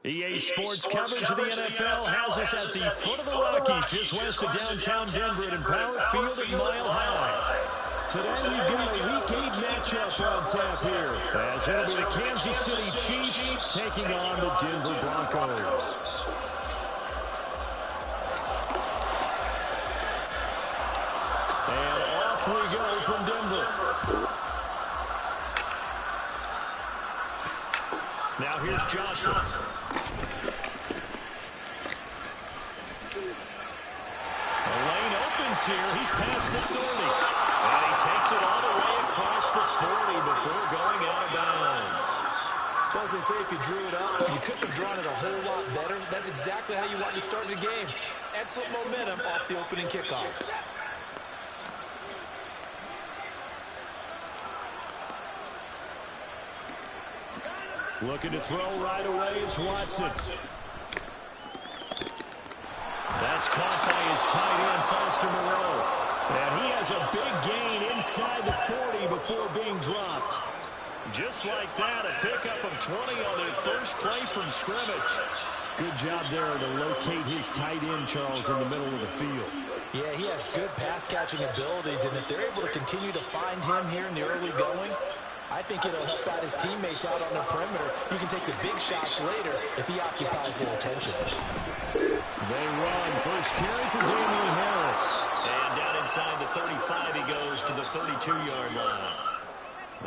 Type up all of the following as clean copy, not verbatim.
EA Sports coverage of the NFL has us at the foot of the Rockies, just west of downtown Denver at Empower Field at Mile High. Today we've got a Week 8 matchup on tap here, as it'll be the Kansas City Chiefs taking on the Denver Broncos. And off we go from Denver. Now here's Johnson. The lane opens here. He's past the 30. And he takes it all the way across the 40 before going out of bounds. Well, as they say, if you drew it up, you couldn't have drawn it a whole lot better. That's exactly how you want to start the game. Excellent momentum off the opening kickoff. Looking to throw right away is Watson. That's caught by his tight end, Foster Moreau. And he has a big gain inside the 40 before being dropped. Just like that, a pickup of 20 on their first play from scrimmage. Good job there to locate his tight end, Charles, in the middle of the field. Yeah, he has good pass-catching abilities, and if they're able to continue to find him here in the early going, I think it'll help out his teammates out on the perimeter. You can take the big shots later if he occupies their attention. They run. First carry for Damian Harris. And down inside the 35, he goes to the 32-yard line.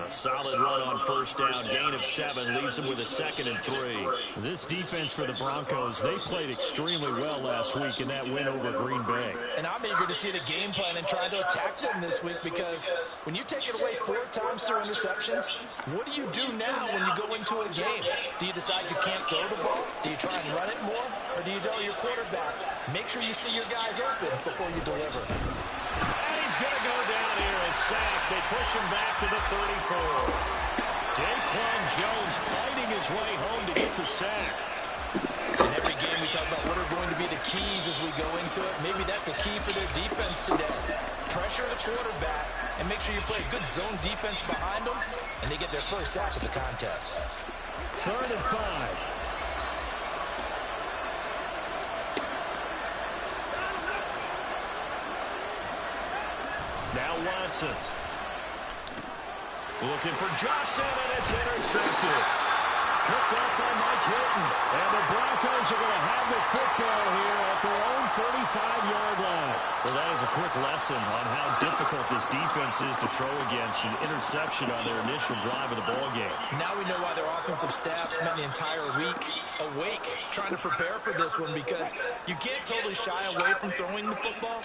A solid run on first down. Gain of 7 leaves him with a 2nd and 3. This defense for the Broncos, they played extremely well last week in that win over Green Bay. And I'm eager to see the game plan and try to attack them this week, because when you take it away 4 times through interceptions, what do you do now when you go into a game? Do you decide you can't throw the ball? Do you try and run it more? Or do you tell your quarterback, make sure you see your guys open before you deliver? And he's going to go down here, a sack. They push him back to the 34. Daquan Jones fighting his way home to get the sack. In every game we talk about what are going to be the keys as we go into it. Maybe that's a key for their defense today. Pressure the quarterback and make sure you play a good zone defense behind them, and they get their first sack of the contest. 3rd and 5. Now Watson. Looking for Johnson, and it's intercepted. Picked up by Mike Hilton. And the Broncos are going to have the football here at their own 45-yard line. Well, that is a quick lesson on how difficult this defense is to throw against. An interception on their initial drive of the ballgame. Now we know why their offensive staff spent the entire week awake trying to prepare for this one, because you can't totally shy away from throwing the football,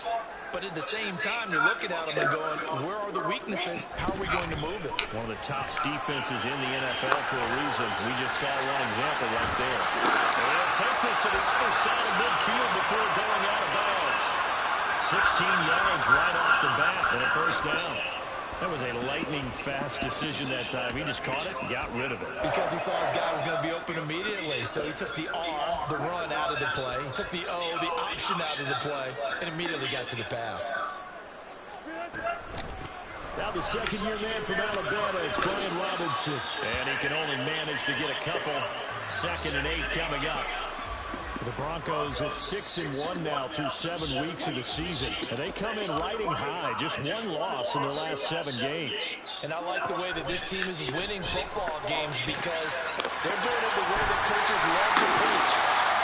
but at the same time, you're looking at them and going, where are the weaknesses? How are we going to move it? One of the top defenses in the NFL for a reason. We just saw one example right there. They'll take this to the other side of midfield before going out of bounds. 16 yards right off the bat and a first down. That was a lightning-fast decision that time. He just caught it and got rid of it. Because he saw his guy was going to be open immediately. So he took the R, the run, out of the play. He took the O, the option, out of the play, and immediately got to the pass. Now the second-year man from Alabama, it's Brian Robinson. And he can only manage to get a couple. 2nd and 8 coming up. The Broncos at 6-1 now through 7 weeks of the season. And they come in riding high, just one loss in their last 7 games. And I like the way that this team is winning football games because they're doing it the way that coaches love to coach.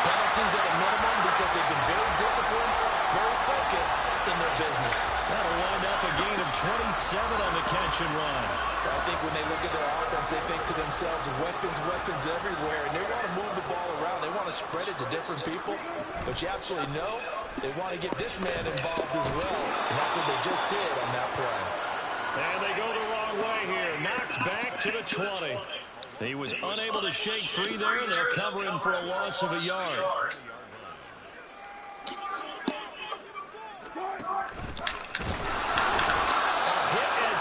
Penalties at a minimum because they've been very disciplined, very focused in their business. That'll wind up a gain of 27 on the catch and run. I think when they look at their offense, they think to themselves, weapons everywhere, and they want to move the ball around. They want to spread it to different people, but you absolutely know they want to get this man involved as well, and that's what they just did on that play. And they go the wrong way here. Knocked back to the 20. He was unable to shake free there, and they'll cover him for a loss of a yard.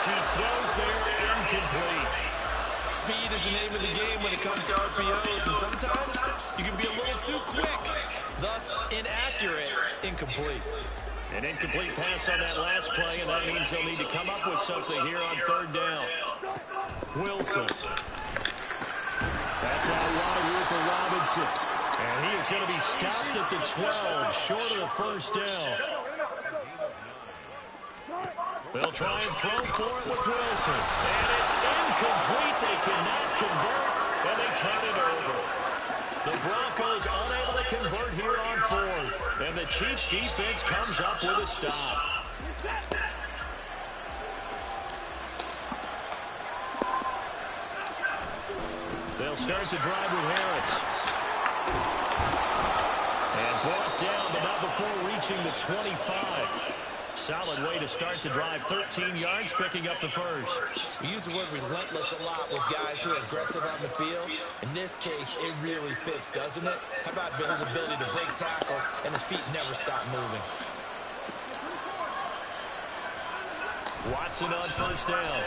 He throws there, incomplete. Speed is the name of the game when it comes to RPOs, and sometimes you can be a little too quick, thus inaccurate, incomplete. An incomplete pass on that last play, and that means they'll need to come up with something here on 3rd down. Wilson. That's out wide here for Robinson. And he is going to be stopped at the 12, short of the 1st down. They'll try and throw for it with Wilson. And it's incomplete. They cannot convert, and they turn it over. The Broncos unable to convert here on 4th. And the Chiefs defense comes up with a stop. They'll start to drive with Harris. And brought down, but not before reaching the 25. Solid way to start the drive. 13 yards, picking up the first. We use the word relentless a lot with guys who are aggressive on the field. In this case, it really fits, doesn't it? How about his ability to break tackles and his feet never stop moving? Watson on 1st down.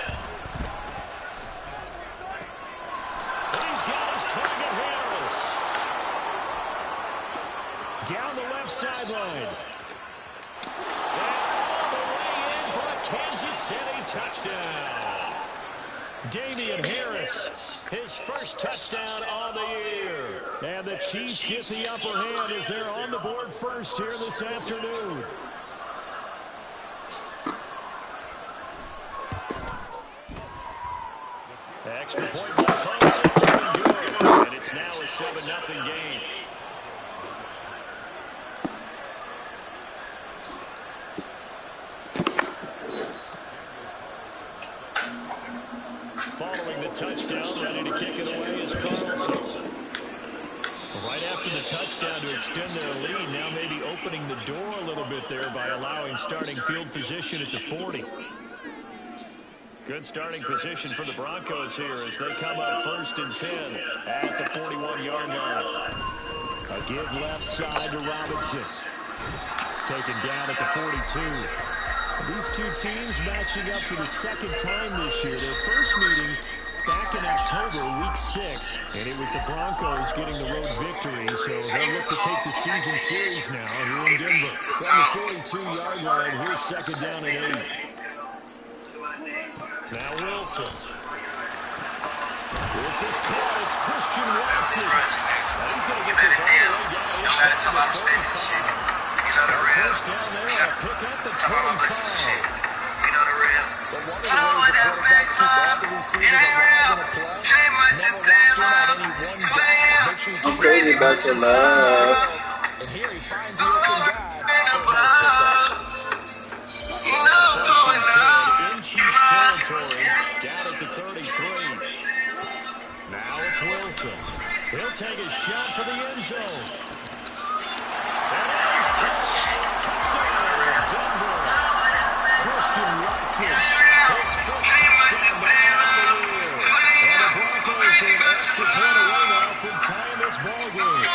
And he's got his target, Harris. Down the left sideline. Kansas City touchdown. Damian Harris, his first touchdown on the year. And the Chiefs get the upper hand as they're on the board first here this afternoon. Extra point by Carlson, doing good. And it's now a 7-0 game. Following the touchdown, ready to kick it away is Carlson. Right after the touchdown to extend their lead, now maybe opening the door a little bit there by allowing starting field position at the 40. Good starting position for the Broncos here as they come up 1st and 10 at the 41-yard line. A give left side to Robinson. Taken down at the 42. These two teams matching up for the 2nd time this year. Their first meeting back in October, week 6, and it was the Broncos getting the road victory, so they'll look to take the season series now here in Denver. From the 42-yard line, here's 2nd down and 8. Now Wilson. This is caught. It's Christian Watson. And he's going to get this all the way down to the 35. First down there, a pick up the 25. But one of the ways the quarterbacks keep all the receivers alive in a play, never locked in on any one guy. Make sure I'm crazy about your love. And here he finds the open guy. In Chiefs territory, down at the 33. Now it's Wilson. He'll take a shot for the end zone. And he's touchdown, Denver. Christian Watson. His first touchdown on the year. And the Broncos are an extra point away now from tying this ball game.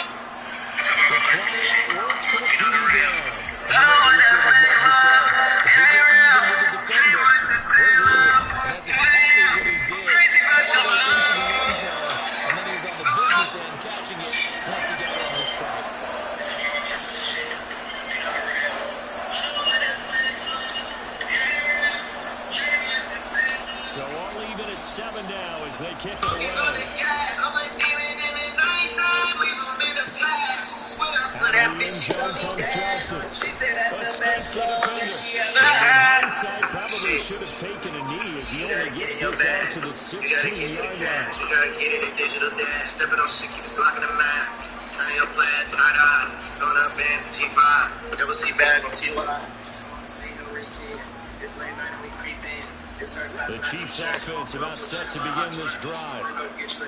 The fly out works for the TD down. They kick it away. zone comes Johnson. A stinky defender. And in hindsight, probably should have taken a knee as he only gets this out to the 16-yard line. You gotta get it in digital dash. Stepping on shit, keep it slocking the math. Turning your plan, tie-dye. Going up bands and G5. Double C bag on TY. See no reach in. It's late night and we creep in. The Chiefs offense about set to begin this drive.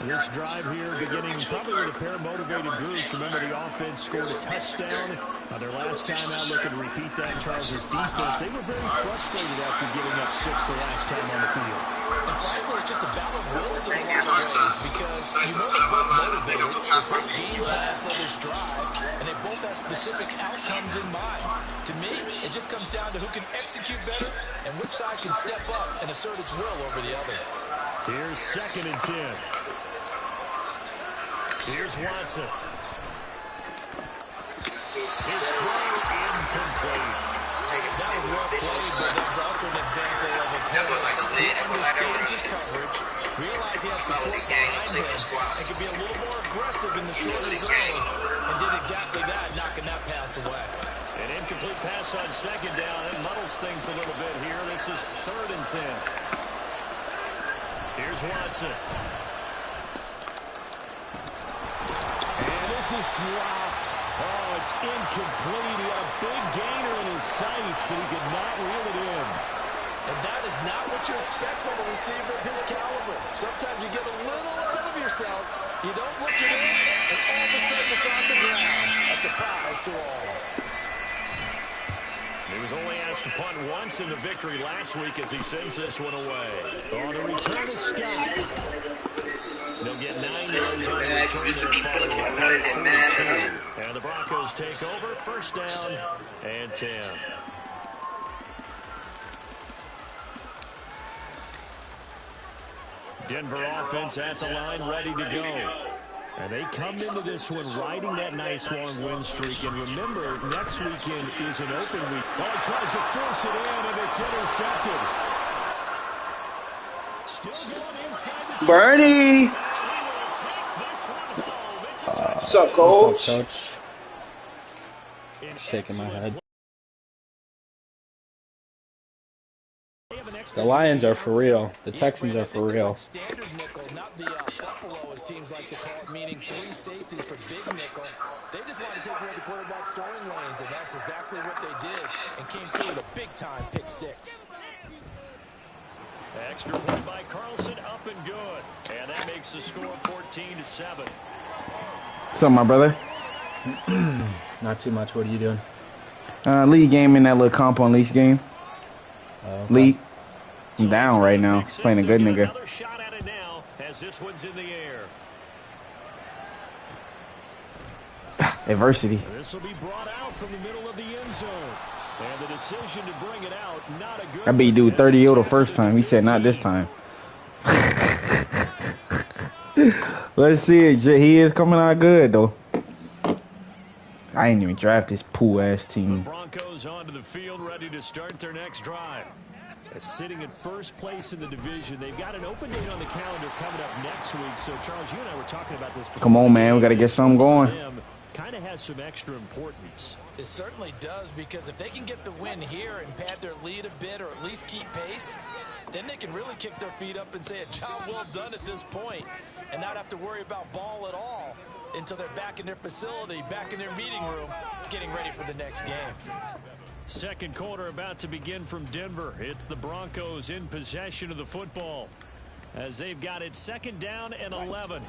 This drive here beginning probably with a pair of motivated groups. Remember, the offense scored a touchdown on their last time out. Looking to repeat that. Charles' defense, they were very frustrated after giving up 6 the last time on the field. And frankly, it's just a battle of wills in a lot of ways because you know they're both motivated. It's a game plan for this drive, and they both have specific outcomes in mind. To me, it just comes down to who can execute better and which side can step up and assert its will over the other. Here's 2nd and 10. Here's Watson. His throw incomplete. That was well played, but that's also an example of a player who understands his coverage, realized he had support behind him, and could be a little more aggressive in the shorter zone, and did exactly that, knocking that pass away. An incomplete pass on 2nd down. It muddles things a little bit here. This is 3rd and 10. Here's Watson. And this is dropped. Oh, it's incomplete. He had a big gainer in his sights, but he could not reel it in. And that is not what you expect from a receiver of his caliber. Sometimes you get a little ahead of yourself. You don't look it in, and all of a sudden it's on the ground. A surprise to all. He was only asked to punt once in the victory last week as he sends this one away. On the return of Scott. They'll get 9 yards on the return. And the Broncos take over. 1st down and 10. Denver offense at the line, ready to go. And they come into this one riding that nice long win streak. And remember, next weekend is an open week. Oh, he tries to force it in, and it's intercepted. Still going inside the Bernie! What's up, Coach? What's up, Coach? Shaking my head. The Lions are for real. The Texans are for real. Standard nickel, not the Buffalo, as teams like to call it, meaning 3 safeties for big nickel. They just want to take away the quarterback's throwing lanes, and that's exactly what they did, and came through with a big-time pick 6. extra point by Carlson, up and good. And that makes the score 14-7. What's up, my brother? Not too much. What are you doing? League game in that little comp on lease game. Okay. League. I'm down right now. Playing a good nigga. Another shot at it now as this one's in the air. Adversity. This will be brought out from the middle of the end zone. And the decision to bring it out, not a good. I beat dude 30-0 the first time. He said not this time. Let's see it. He is coming out good though. I ain't even draft this pool ass team. The Broncos onto the field, ready to start their next drive. Sitting in first place in the division. They've got an open date on the calendar coming up next week. So, Charles, you and I were talking about this before. Come on, man. We got to get something going. Kind of has some extra importance. It certainly does, because if they can get the win here and pad their lead a bit or at least keep pace, then they can really kick their feet up and say a job well done at this point and not have to worry about ball at all until they're back in their facility, back in their meeting room, getting ready for the next game. Second quarter about to begin from Denver. It's the Broncos in possession of the football as they've got it 2nd down and 11.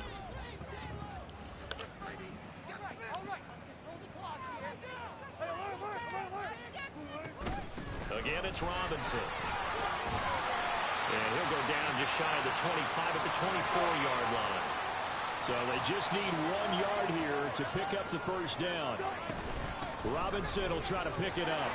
Again, it's Robinson. And he'll go down just shy of the 25 at the 24-yard line. So they just need 1 yard here to pick up the first down. Robinson will try to pick it up.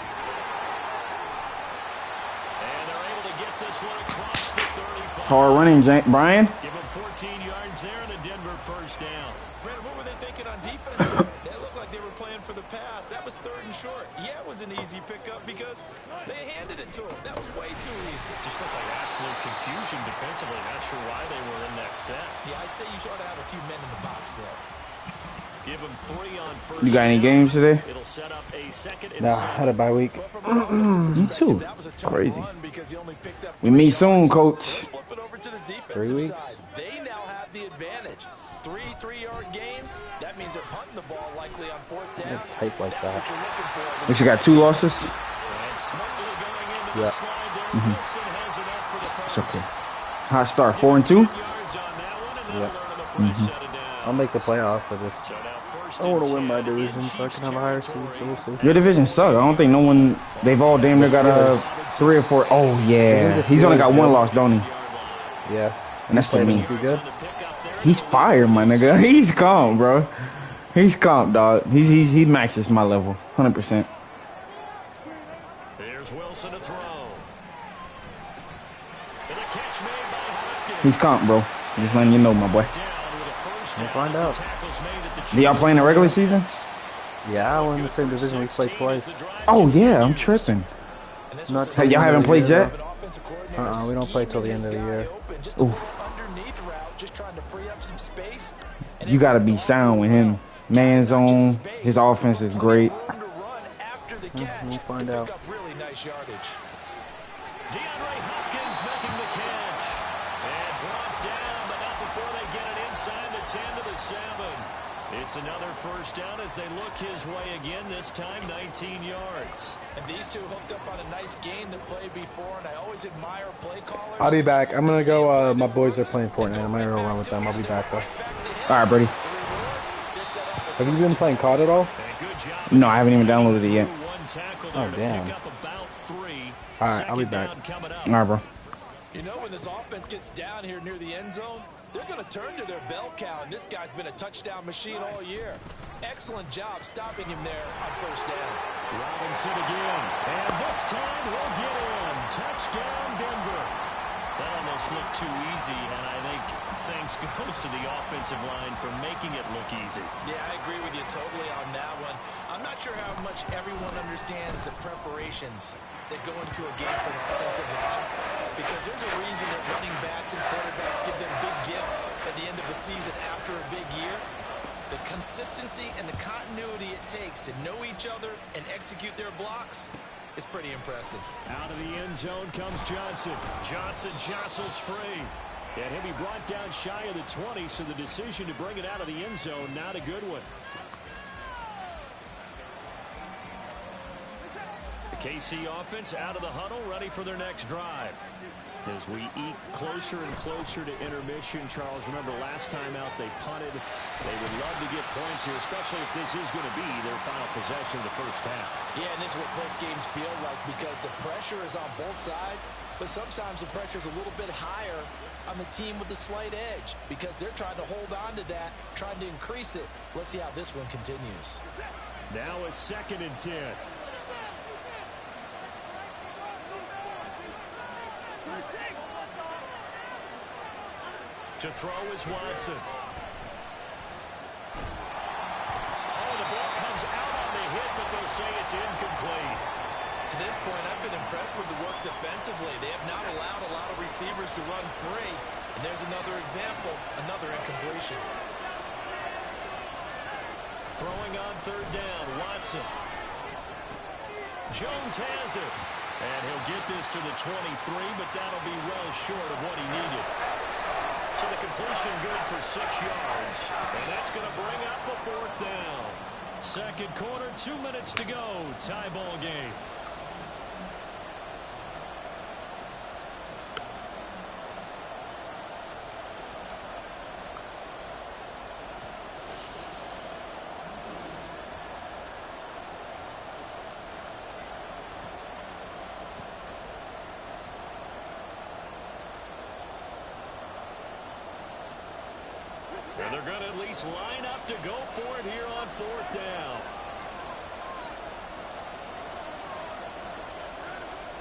And they're able to get this one across the 35. Hard running, Brian. Give them 14 yards there and a Denver first down. Brandon, what were they thinking on defense there? They looked like they were playing for the pass. That was 3rd and short. Yeah, it was an easy pickup because they handed it to him. That was way too easy. Just looked like absolute confusion defensively. Not sure why they were in that set. Yeah, I'd say you ought to have a few men in the box there. Give him 3 on first. You got any games today? It'll set up a second and Nah, I had a bye week. Me too. Crazy. We meet soon, coach. 3 weeks. They now have the advantage. 3 3-yard gains. That means they're punting the ball likely on 4th down. Type like That's what that. you're looking for. We should got 2 losses. And smartly going into Yeah. the slide there. Wilson has it up for the It's first. okay. Hot start, 4-2. Yards on that one, and Yeah. they'll learn the fresh set it down. I'll make the playoffs. So now first I want to and win my 10 in division so I Chiefs can have a higher seed. territory. So we'll see. Your division suck. I don't think no one. They've all damn near got a 3 or 4. Oh yeah, he's only got 1 loss, don't he? Yeah. And that's to me. Is he good? He's fired, my nigga. He's calm, bro. He's calm, dog. He matches my level, 100%. Here's Wilson to throw. And a catch made by Hopkins. He's calm, bro. Just letting you know, my boy. Down with a first We'll down find as the out. tackle's made at the Do y'all Chiefs' play in the regular season? Yeah, we're in the same division. We played twice. Oh yeah, I'm tripping. Not Hey, till y'all the haven't end of played the year, yet? though. We don't play till the end of the year. Oof. You gotta be sound with him. Man zone. His offense is great. We'll find out. Really nice yardage. DeAndre Hopkins making the catch. And brought down, but not before they get it inside the 10 to the 7. It's another first down as they look his way again, this time 19 yards. And these two hooked up on a nice game that played before, and I always admire play callers. I'll be back. I'm gonna go. My boys are playing Fortnite. I'm gonna go around with them. I'll be back though. All right, Brady. Have you been playing COD at all? And good job. No, I haven't even downloaded it yet. One tackle Oh, there to damn. pick up about 3. All right, I'll be Second back. down coming up. All right, bro. You know, when this offense gets down here near the end zone, they're going to turn to their bell cow, and this guy's been a touchdown machine all year. Excellent job stopping him there on first down. Robinson again. And this time he'll get in. Touchdown, Denver. That almost looked too easy, and I think thanks goes to the offensive line for making it look easy. Yeah, I agree with you totally on that one. I'm not sure how much everyone understands the preparations that go into a game for an offensive line, because there's a reason that running backs and quarterbacks give them big gifts at the end of the season after a big year. The consistency and the continuity it takes to know each other and execute their blocks is pretty impressive. Out of the end zone comes Johnson. Johnson jostles free. And he'll be brought down shy of the 20, so the decision to bring it out of the end zone, not a good one. The KC offense out of the huddle, ready for their next drive. As we eke closer and closer to intermission, Charles, remember last time out they punted. They would love to get points here, especially if this is going to be their final possession of the first half. Yeah, and this is what close games feel like, because the pressure is on both sides, but sometimes the pressure is a little bit higher on the team with the slight edge, because they're trying to hold on to that, trying to increase it. Let's see how this one continues. Now a 2nd and 10. To throw is Watson. Oh, the ball comes out on the hit, but they'll say it's incomplete. To this point, I've been impressed with the work defensively. They have not allowed a lot of receivers to run free. And there's another example, another incompletion. Throwing on 3rd down, Watson. Jones has it. And he'll get this to the 23, but that'll be well short of what he needed. So the completion good for 6 yards. And that's going to bring up a 4th down. Second quarter, 2 minutes to go. Tie ball game. And they're going to at least line up to go for it here on 4th down.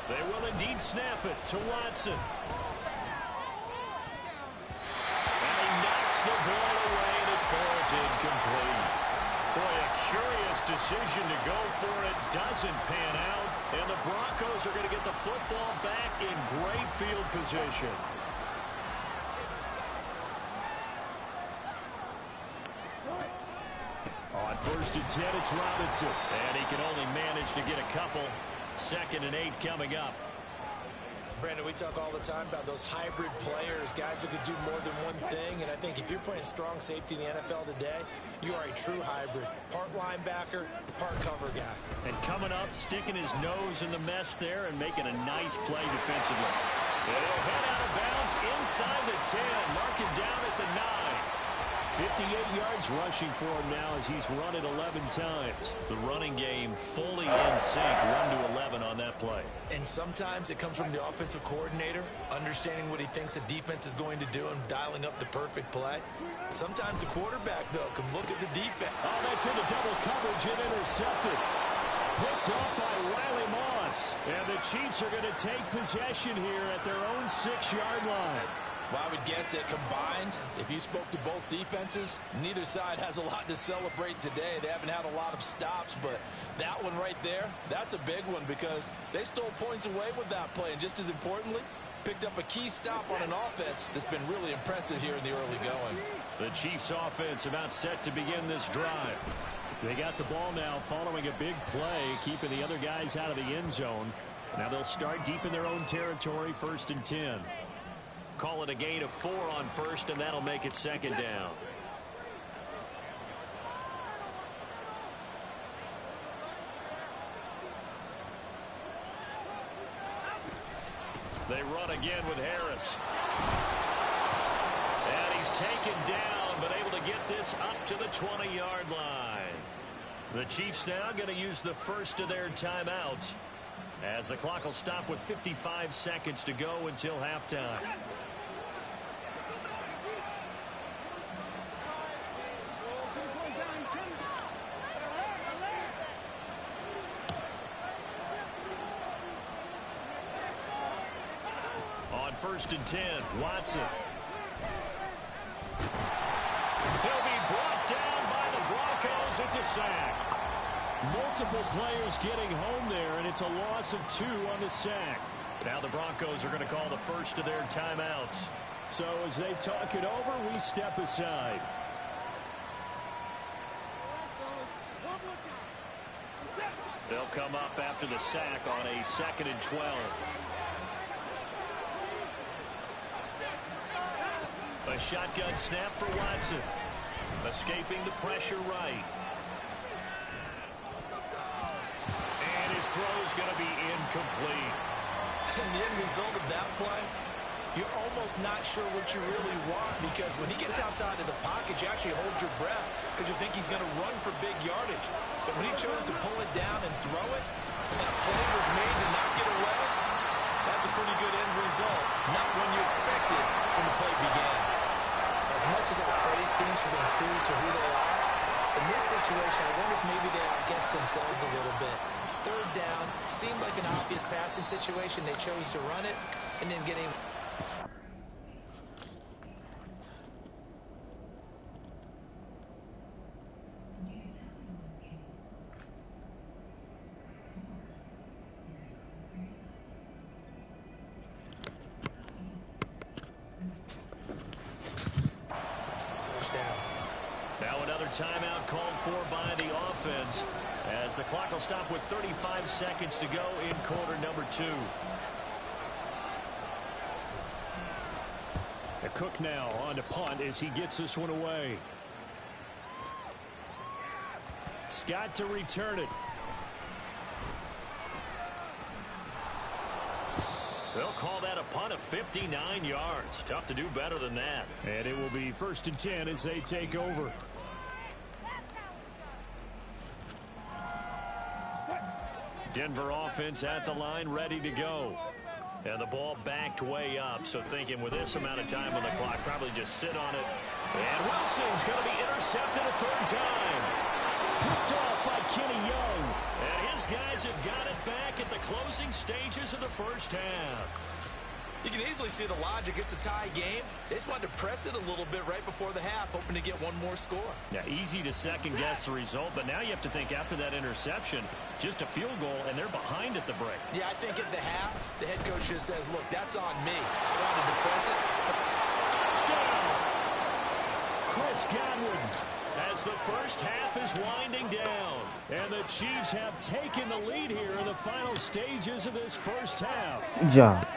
They will indeed snap it to Watson. And he knocks the ball away and it falls incomplete. Boy, a curious decision to go for it. Doesn't pan out. And the Broncos are going to get the football back in great field position. First and 10, it's Robinson. And he can only manage to get a couple. 2nd and 8 coming up. Brandon, we talk all the time about those hybrid players, guys who could do more than one thing. And I think if you're playing strong safety in the NFL today, you are a true hybrid. Part linebacker, part cover guy. And coming up, sticking his nose in the mess there and making a nice play defensively. And he'll head out of bounds inside the 10, marking down at the 9. 58 yards rushing for him now as he's run it 11 times. The running game fully in sync, 1 to 11 on that play. And sometimes it comes from the offensive coordinator, understanding what he thinks the defense is going to do and dialing up the perfect play. Sometimes the quarterback, though, can look at the defense. Oh, that's into double coverage and intercepted. Picked off by Riley Moss. And the Chiefs are going to take possession here at their own 6-yard line. Well, I would guess that combined, if you spoke to both defenses, neither side has a lot to celebrate today. They haven't had a lot of stops, but that one right there, that's a big one because they stole points away with that play. And just as importantly, picked up a key stop on an offense that's been really impressive here in the early going. The Chiefs offense about set to begin this drive. They got the ball now following a big play, keeping the other guys out of the end zone. Now they'll start deep in their own territory, 1st and 10. Call it a gain of 4 on 1st, and that'll make it 2nd down. They run again with Harris. And he's taken down, but able to get this up to the 20-yard line. The Chiefs now going to use the first of their timeouts as the clock will stop with 55 seconds to go until halftime. On 1st and 10, Watson. He'll be brought down by the Broncos. It's a sack. Multiple players getting home there, and it's a loss of 2 on the sack. Now the Broncos are going to call the first of their timeouts. So as they talk it over, we step aside. They'll come up after the sack on a 2nd and 12. A shotgun snap for Watson. Escaping the pressure right. And his throw's going to be incomplete. And the end result of that play, you're almost not sure what you really want because when he gets outside of the pocket, you actually hold your breath because you think he's going to run for big yardage. But when he chose to pull it down and throw it, and a play was made to not get away, that's a pretty good end result. Not one you expected when the play began. As much as I praise teams for being true to who they are, in this situation, I wonder if maybe they outguessed themselves a little bit. 3rd down, seemed like an obvious passing situation. They chose to run it and then getting... Now another timeout called for by the offense as the clock will stop with 35 seconds to go in quarter number 2. The Cook now on to punt as he gets this one away. Scott to return it. They'll call that a punt of 59 yards. Tough to do better than that. And it will be 1st and 10 as they take over. Denver offense at the line, ready to go. And the ball backed way up, so thinking with this amount of time on the clock, probably just sit on it. And Wilson's going to be intercepted a 3rd time. Picked off by Kenny Young. And his guys have got it back at the closing stages of the first half. You can easily see the logic. It's a tie game. They just wanted to press it a little bit right before the half, hoping to get one more score. Yeah, easy to second-guess the result, but now you have to think after that interception, just a field goal, and they're behind at the break. Yeah, I think at the half, the head coach just says, look, that's on me. I wanted to press it. Touchdown! Chris Godwin as the first half is winding down. And the Chiefs have taken the lead here in the final stages of this first half. Good job.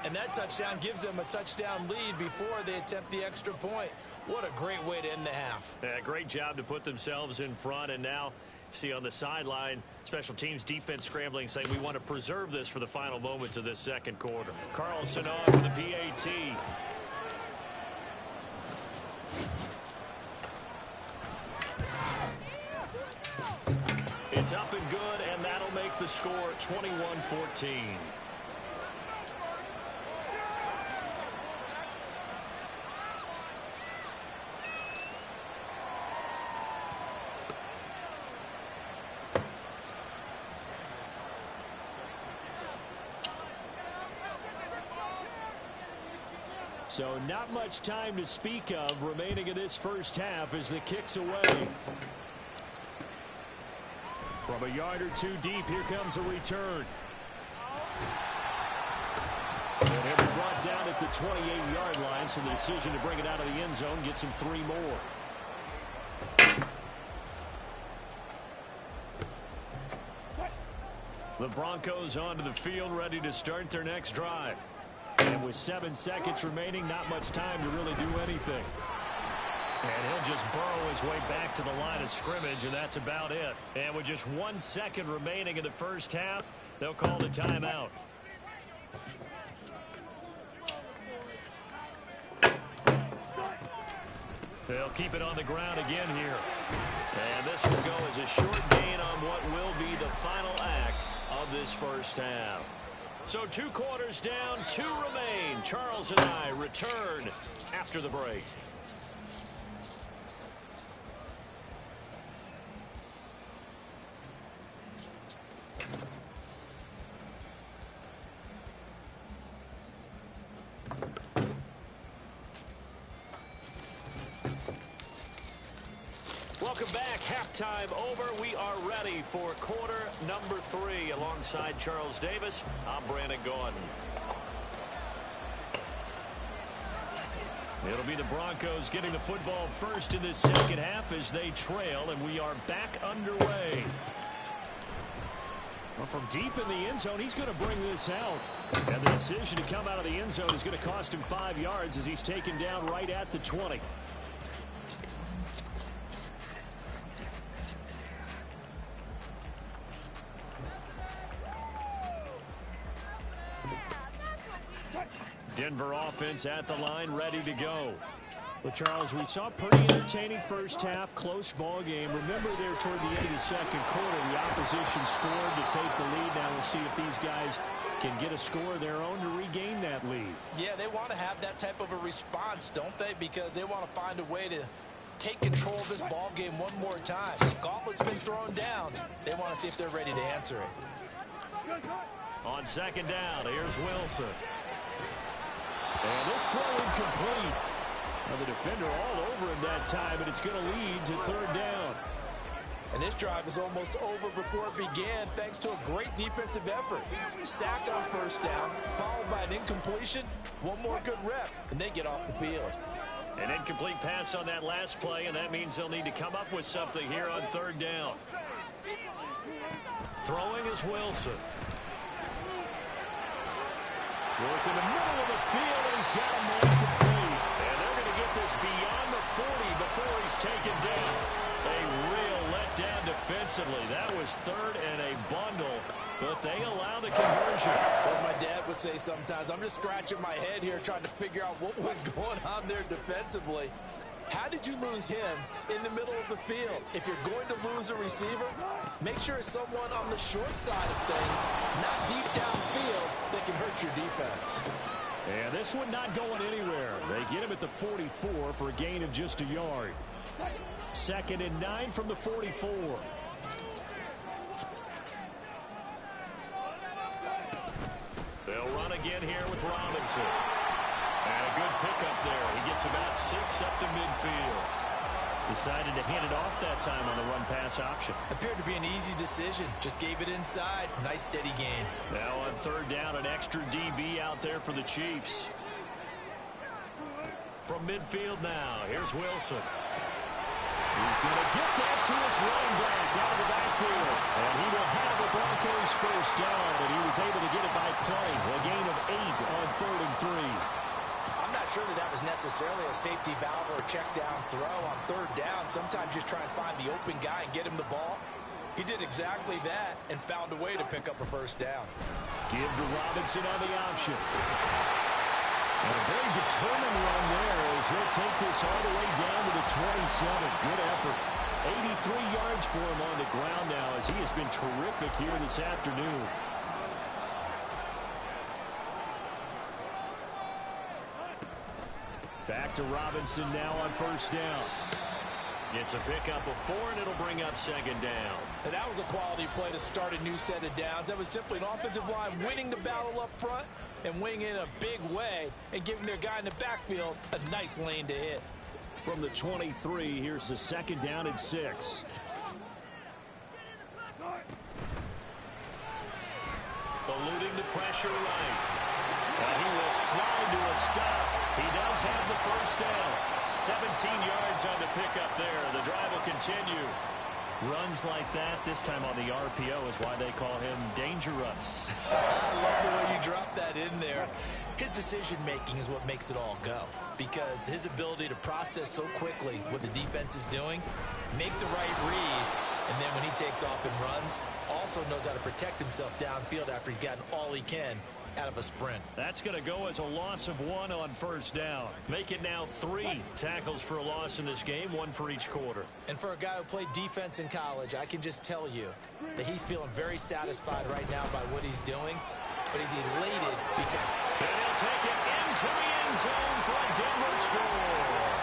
And that touchdown gives them a touchdown lead before they attempt the extra point. What a great way to end the half. Yeah, great job to put themselves in front. And now, see on the sideline, special teams defense scrambling, saying we want to preserve this for the final moments of this second quarter. Carlson on for the PAT. It's up and good, and that'll make the score 21-14. So not much time to speak of remaining in this first half as the kick's away. From a yard or two deep, here comes a return. And he'll be brought down at the 28-yard line, so the decision to bring it out of the end zone gets him 3 more. The Broncos onto the field, ready to start their next drive. And with 7 seconds remaining, not much time to really do anything. And he'll just burrow his way back to the line of scrimmage, and that's about it. And with just 1 second remaining in the first half, they'll call the timeout. They'll keep it on the ground again here. And this will go as a short gain on what will be the final act of this first half. So 2 quarters down, 2 remain. Charles and I return after the break. Welcome back. Halftime over. We are ready for quarter number 3. Alongside Charles Davis, I'm Brandon Gordon. It'll be the Broncos getting the football first in this second half as they trail, and we are back underway. Well, from deep in the end zone, he's going to bring this out. And the decision to come out of the end zone is going to cost him 5 yards as he's taken down right at the 20. Denver offense at the line, ready to go. Well, Charles, we saw a pretty entertaining first half, close ball game. Remember there toward the end of the second quarter, the opposition scored to take the lead. Now we'll see if these guys can get a score of their own to regain that lead. Yeah, they want to have that type of a response, don't they? Because they want to find a way to take control of this ball game one more time. Gauntlet's been thrown down. They want to see if they're ready to answer it. On second down, here's Wilson. And this throw incomplete. Now the defender all over him that time, but it's going to lead to 3rd down. And this drive is almost over before it began, thanks to a great defensive effort. Sack on first down, followed by an incompletion. One more good rep, and they get off the field. An incomplete pass on that last play, and that means they'll need to come up with something here on 3rd down. Throwing is Wilson. Work in the middle of the field, and he's got him incomplete. And they're going to get this beyond the 40 before he's taken down. A real letdown defensively. That was 3rd and a bundle, but they allow the conversion. As my dad would say sometimes, I'm just scratching my head here trying to figure out what was going on there defensively. How did you lose him in the middle of the field? If you're going to lose a receiver, make sure it's someone on the short side of things, not deep downfield, that can hurt your defense. And this one not going anywhere. They get him at the 44 for a gain of just a yard. 2nd and 9 from the 44. They'll run again here with Robinson. And a good pickup there. He gets about 6 up to midfield. Decided to hand it off that time on the run-pass option. Appeared to be an easy decision. Just gave it inside. Nice steady gain. Now on 3rd down, an extra DB out there for the Chiefs. From midfield now, here's Wilson. He's going to get that to his running back out of the backfield. And he will have the Broncos first down, and he was able to get it by play. A gain of 8 on 3rd and 3. I'm not sure that was necessarily a safety valve or a check down throw on 3rd down. Sometimes just try and find the open guy and get him the ball. He did exactly that and found a way to pick up a first down. Give to Robinson on the option. And a very determined run there as he'll take this all the way down to the 27. Good effort. 83 yards for him on the ground now as he has been terrific here this afternoon. Back to Robinson now on 1st down. It's a pickup of 4, and it'll bring up 2nd down. And that was a quality play to start a new set of downs. That was simply an offensive line winning the battle up front and winning in a big way and giving their guy in the backfield a nice lane to hit. From the 23, here's the 2nd down and 6. Eluding the pressure right. And he will slide to a stop. He does have the first down. 17 yards on the pickup there. The drive will continue. Runs like that, this time on the RPO, is why they call him dangerous. I love the way you drop that in there. His decision-making is what makes it all go. Because his ability to process so quickly what the defense is doing, make the right read, and then when he takes off and runs, also knows how to protect himself downfield after he's gotten all he can out of a sprint. That's going to go as a loss of 1 on 1st down. Make it now 3 tackles for a loss in this game, 1 for each quarter. And for a guy who played defense in college, I can just tell you that he's feeling very satisfied right now by what he's doing, but he's elated because... And he'll take it into the end zone for a Denver score.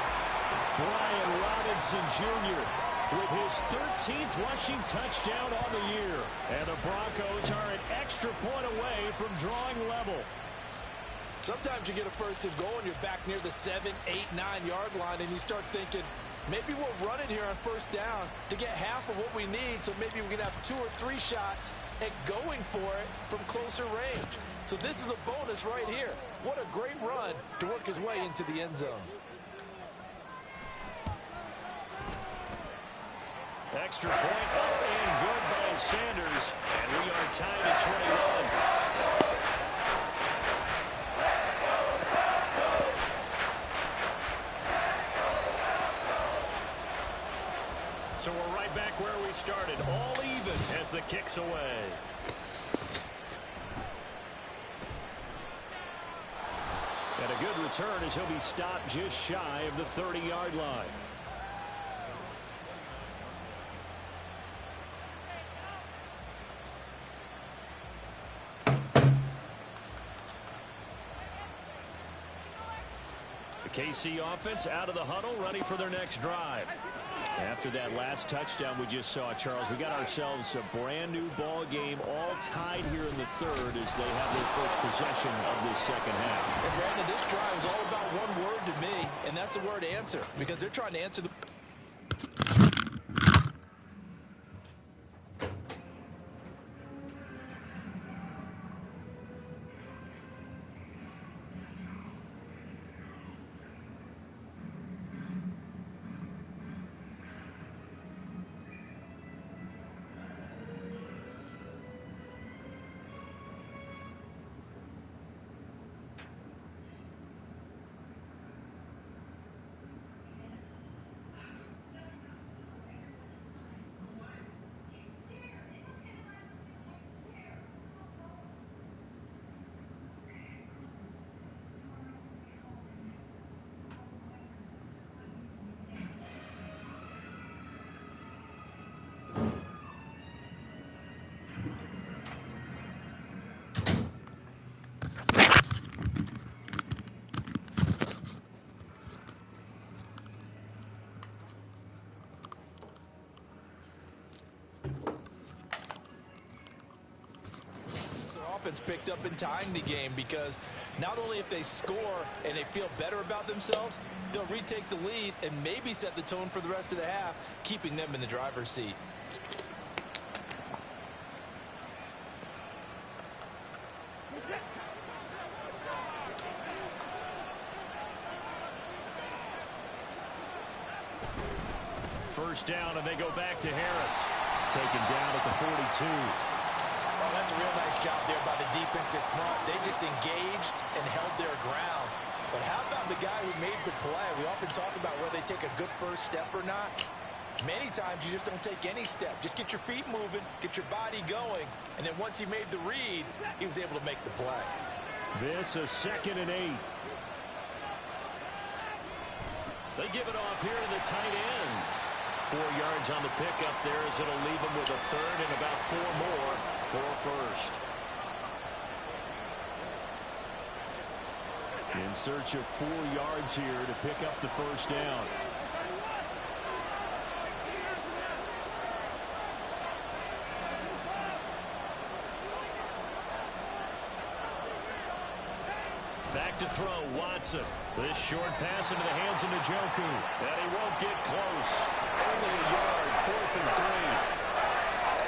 Brian Robinson Jr. with his 13th rushing touchdown on the year. And the Broncos are an extra point away from drawing level. Sometimes you get a 1st and goal and you're back near the 7, 8, 9-yard line and you start thinking, maybe we'll run it here on 1st down to get half of what we need, so maybe we can have 2 or 3 shots at going for it from closer range. So this is a bonus right here. What a great run to work his way into the end zone. Extra point up and good by Sanders. And we are tied at 21. So we're right back where we started. All even as the kick's away. And a good return as he'll be stopped just shy of the 30-yard line. KC offense out of the huddle, ready for their next drive. After that last touchdown we just saw, Charles, we got ourselves a brand new ball game, all tied here in the 3rd as they have their first possession of this 2nd half. And Brandon, this drive is all about one word to me, and that's the word answer, because they're trying to answer the... Offense picked up in tying the game, because not only if they score and they feel better about themselves, they'll retake the lead and maybe set the tone for the rest of the half, keeping them in the driver's seat. First down, and they go back to Harris. Taken down at the 42. Oh, that's a real nice job there by the defensive front. They just engaged and held their ground. But how about the guy who made the play? We often talk about whether they take a good first step or not. Many times you just don't take any step. Just get your feet moving, get your body going, and then once he made the read, he was able to make the play. This is 2nd and 8. They give it off here to the tight end. 4 yards on the pickup there as it'll leave them with a third and about 4 more for a first. In search of 4 yards here to pick up the first down. Back to throw, Watson. This short pass into the hands of Njoku. And he won't get close. Only a yard, 4th and 3.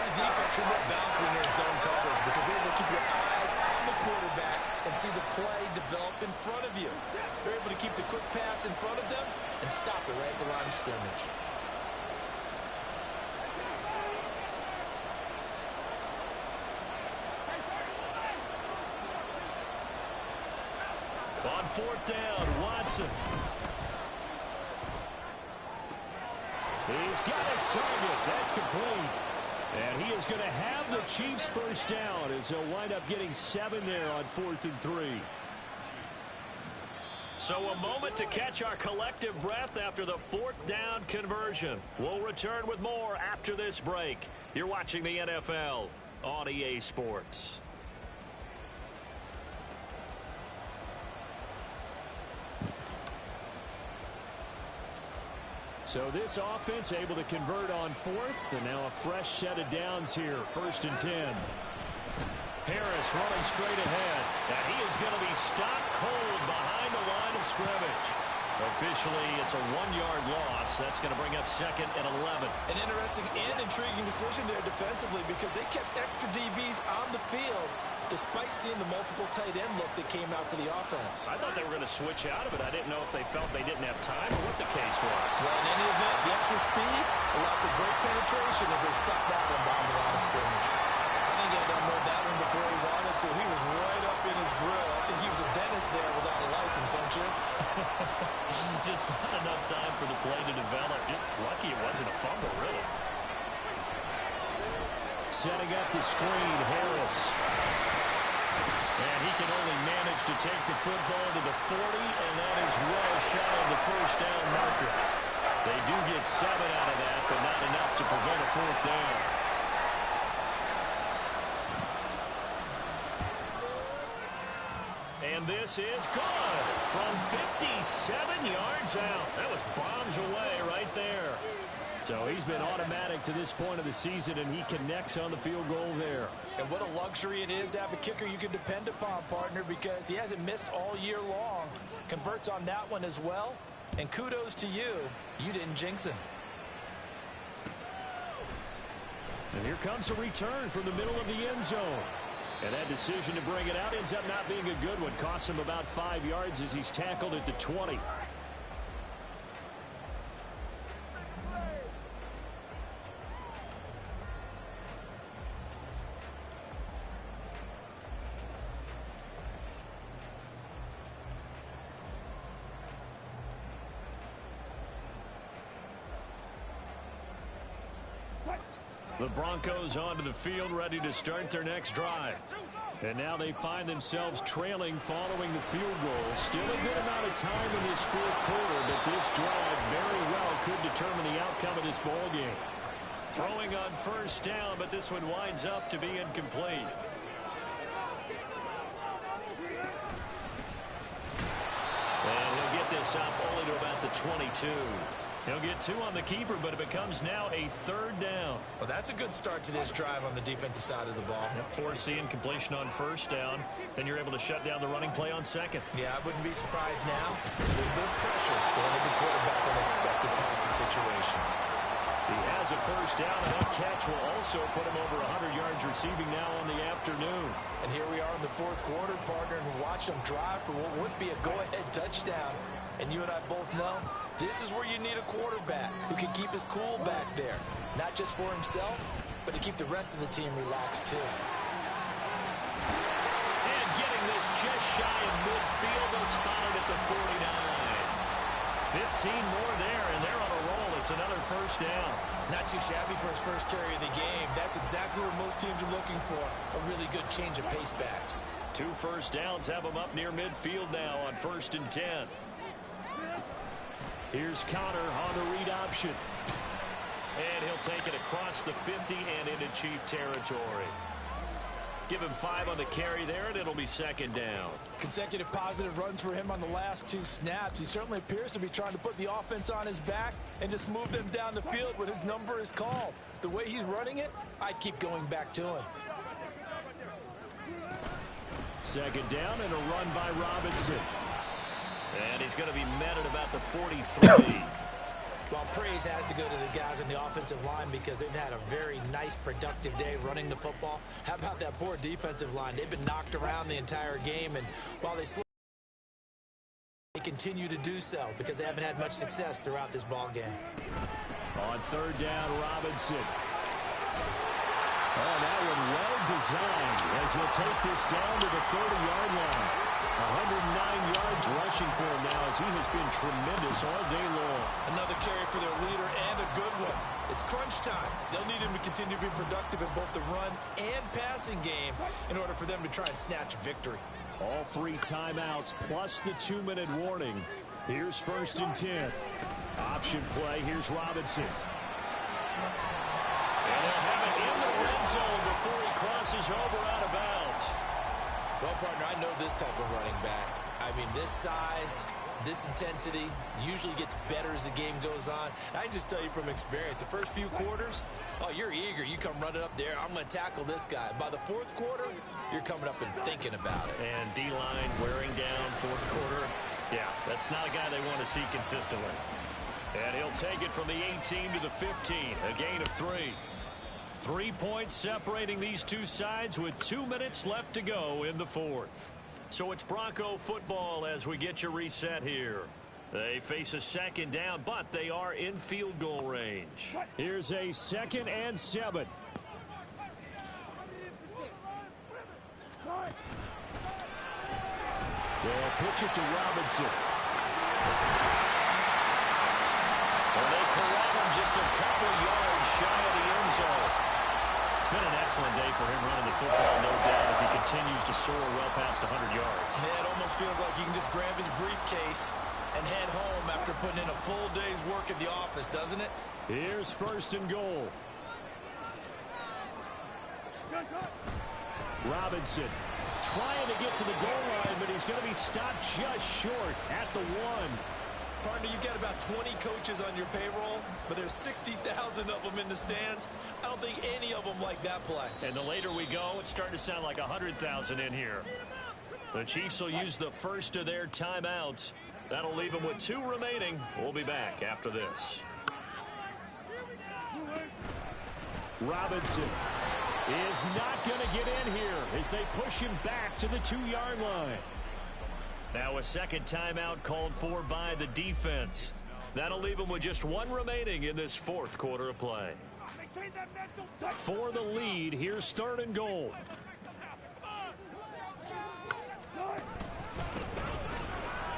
As a defense, you're more balanced when you're in zone coverage because you're able to keep your eyes on the quarterback and see the play develop in front of you. You're able to keep the quick pass in front of them and stop it right at the line of scrimmage. On 4th down, Watson. He's got his target. That's complete. And he is going to have the Chiefs first down as he'll wind up getting 7 there on 4th and 3. So a moment to catch our collective breath after the 4th down conversion. We'll return with more after this break. You're watching the NFL on EA Sports. So this offense able to convert on 4th, and now a fresh set of downs here. 1st and 10. Harris running straight ahead, and he is going to be stopped cold behind the line of scrimmage. Officially, it's a 1-yard loss. That's going to bring up 2nd and 11. An interesting and intriguing decision there defensively because they kept extra DBs on the field despite seeing the multiple tight end look that came out for the offense. I thought they were going to switch out of it. I didn't know if they felt they didn't have time or what the case was. Well, in any event, the extra speed allowed for great penetration as they stopped that one behind the line of scrimmage. I think he had to unload that one before he wanted to. He was right up in his grill. I think he was a dentist there without a license, don't you? Just not enough time for the play to develop. Just lucky it wasn't a fumble, really. Setting up the screen, Harris. And he can only manage to take the football to the 40, and that is well shy of the first down marker. They do get 7 out of that, but not enough to prevent a 4th down. And this is good from 57 yards out. That was bombs away right there. So he's been automatic to this point of the season, and he connects on the field goal there. And what a luxury it is to have a kicker you can depend upon, partner, because he hasn't missed all year long. Converts on that one as well. And kudos to you. You didn't jinx him. And here comes a return from the middle of the end zone. And that decision to bring it out ends up not being a good one. Costs him about 5 yards as he's tackled at the 20. The Broncos onto the field, ready to start their next drive. And now they find themselves trailing following the field goal. Still a good amount of time in this 4th quarter, but this drive very well could determine the outcome of this ball game. Throwing on 1st down, but this one winds up to be incomplete. And he'll get this up only to about the 22. He'll get 2 on the keeper, but it becomes now a 3rd down. Well, that's a good start to this drive on the defensive side of the ball. Forcing completion on 1st down. Then you're able to shut down the running play on 2nd. Yeah, I wouldn't be surprised now. A little bit of pressure going at the quarterback in an expected passing situation. He has a 1st down, and that catch will also put him over 100 yards receiving now on the afternoon. And here we are in the 4th quarter, partner, and watch them drive for what would be a go-ahead touchdown. And you and I both know This is where you need a quarterback who can keep his cool back there. Not just for himself, but to keep the rest of the team relaxed too. And getting this just shy of midfield, they'll spot it at the 49. 15 more there, and they're on a roll. It's another first down. Not too shabby for his first carry of the game. That's exactly what most teams are looking for. A really good change of pace back. 2 first downs have him up near midfield now on 1st and 10. Here's Connor on the read option. And he'll take it across the 50 and into Chief territory. Give him 5 on the carry there, and it'll be 2nd down. Consecutive positive runs for him on the last 2 snaps. He certainly appears to be trying to put the offense on his back and just move them down the field when his number is called. The way he's running it, I'd keep going back to him. 2nd down and a run by Robinson. And he's going to be met at about the 43. Well, praise has to go to the guys on the offensive line because they've had a very nice, productive day running the football. How about that poor defensive line? They've been knocked around the entire game, and while they continue to do so because they haven't had much success throughout this ball game. On 3rd down, Robinson. Oh, that one well designed as he'll take this down to the 30-yard line. 109 yards rushing for him now as he has been tremendous all day long. Another carry for their leader and a good one. It's crunch time. They'll need him to continue to be productive in both the run and passing game in order for them to try and snatch a victory. All 3 timeouts plus the 2-minute warning. Here's 1st and 10. Option play. Here's Robinson. And he'll have it in the red zone before he crosses over out of bounds. Well, partner, I know this type of running back. I mean, this size, this intensity usually gets better as the game goes on. I can just tell you from experience, the first few quarters, oh, you're eager. You come running up there, I'm going to tackle this guy. By the 4th quarter, you're coming up and thinking about it. And D-line wearing down 4th quarter. Yeah, that's not a guy they want to see consistently. And he'll take it from the 18 to the 15, a gain of 3. 3 points separating these two sides with 2 minutes left to go in the 4th. So it's Bronco football as we get you reset here. They face a 2nd down, but they are in field goal range. Here's a 2nd and 7. They'll pitch it to Robinson. And they corral him just a couple yards shy of the end zone. It's been an excellent day for him running the football, no doubt, as he continues to soar well past 100 yards. Yeah, it almost feels like he can just grab his briefcase and head home after putting in a full day's work at the office, doesn't it? Here's 1st and goal. Robinson trying to get to the goal line, but he's going to be stopped just short at the 1. Partner, you've got about 20 coaches on your payroll, but there's 60,000 of them in the stands. I don't think any of them like that play. And the later we go, it's starting to sound like 100,000 in here. The Chiefs will use the first of their timeouts. That'll leave them with 2 remaining. We'll be back after this. Robinson is not going to get in here as they push him back to the 2-yard line. Now a 2nd timeout called for by the defense. That'll leave them with just 1 remaining in this 4th quarter of play. For the lead, here's 3rd and goal.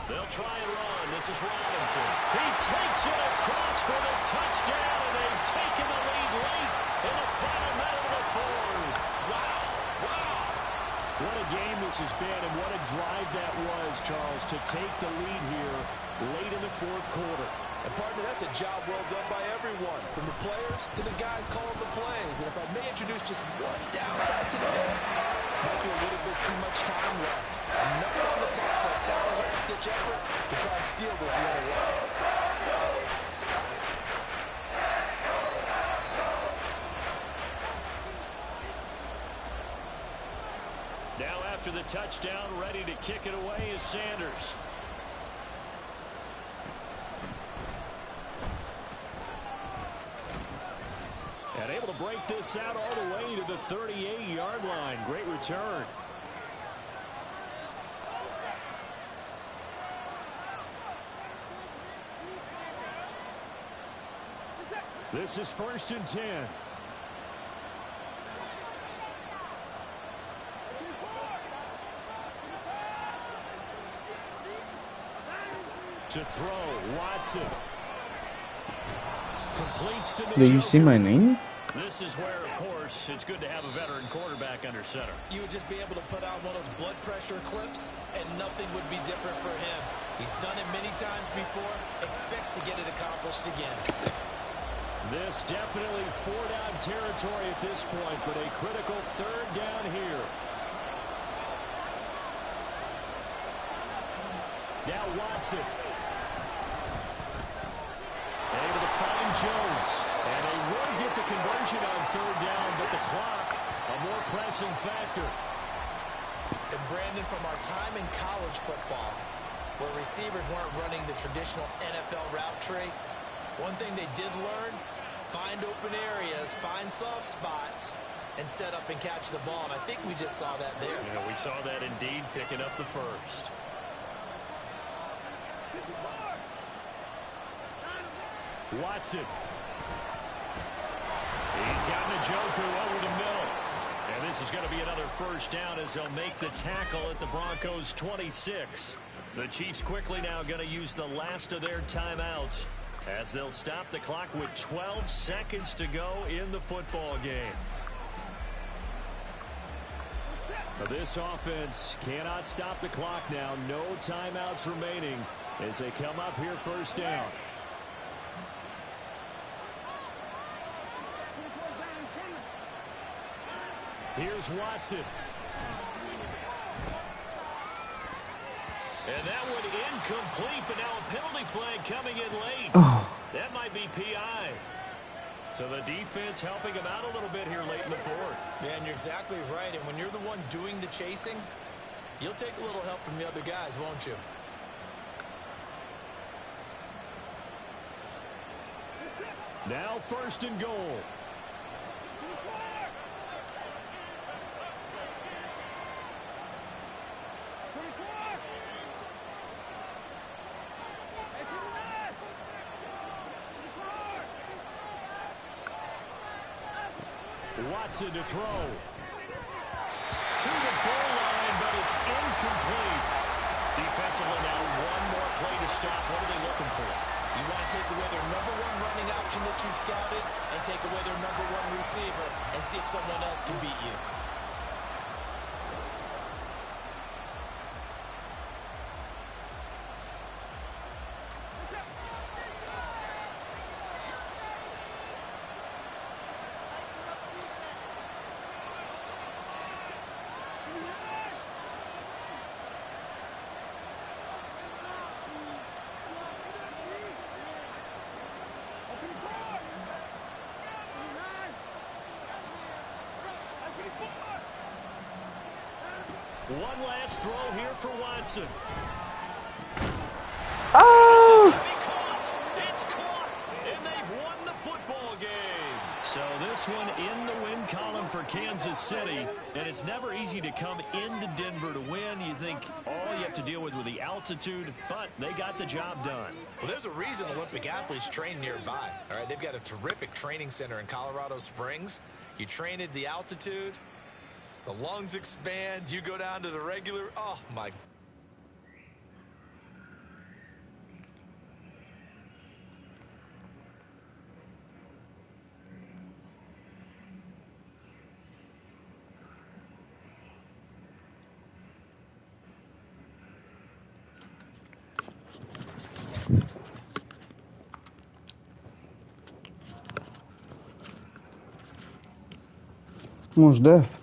They'll try and run. This is Robinson. He takes it across for the touchdown, and they've taken the lead late in the final minute of the 4th. Wow. What a game this has been, and what a drive that was, Charles, to take the lead here late in the 4th quarter. And partner, that's a job well done by everyone, from the players to the guys calling the plays. And if I may introduce just one downside to the mix, might be a little bit too much time left. Enough on the clock for a final last-ditch effort to try and steal this one away. Now after the touchdown, ready to kick it away is Sanders. And able to break this out all the way to the 38-yard line. Great return. This is 1st and 10. To throw, Watson. Completes to the Do you see my name? This is where, of course, it's good to have a veteran quarterback under center. You would just be able to put out one of those blood pressure clips, and nothing would be different for him. He's done it many times before, expects to get it accomplished again. This definitely 4-down territory at this point, but a critical 3rd down here. Now Watson. Able to find Jones. And they will get the conversion on 3rd down, but the clock, a more pressing factor. And Brandon, from our time in college football, where receivers weren't running the traditional NFL route tree, one thing they did learn, find open areas, find soft spots, and set up and catch the ball. And I think we just saw that there. Yeah, we saw that indeed, picking up the first. Watson. He's got Njoku over the middle. And this is going to be another 1st down as they'll make the tackle at the Broncos' 26. The Chiefs quickly now going to use the last of their timeouts as they'll stop the clock with 12 seconds to go in the football game. This offense cannot stop the clock now. No timeouts remaining as they come up here 1st down. Here's Watson. And that one incomplete, but now a penalty flag coming in late. Oh. That might be PI. So the defense helping him out a little bit here late in the 4th. Yeah, and you're exactly right. And when you're the one doing the chasing, you'll take a little help from the other guys, won't you? Now 1st and goal. Watson to throw. To the goal line, but it's incomplete. Defensively now, one more play to stop. What are they looking for? You want to take away their #1 running option that you scouted and take away their #1 receiver and see if someone else can beat you. One last throw here for Watson. Oh! It's caught, and they've won the football game. So this one in the win column for Kansas City, and it's never easy to come into Denver to win. You think all you have to deal with the altitude, but they got the job done. Well, there's a reason Olympic athletes train nearby. All right, they've got a terrific training center in Colorado Springs. You train at the altitude, the lungs expand, you go down to the regular, oh my. Most deaf.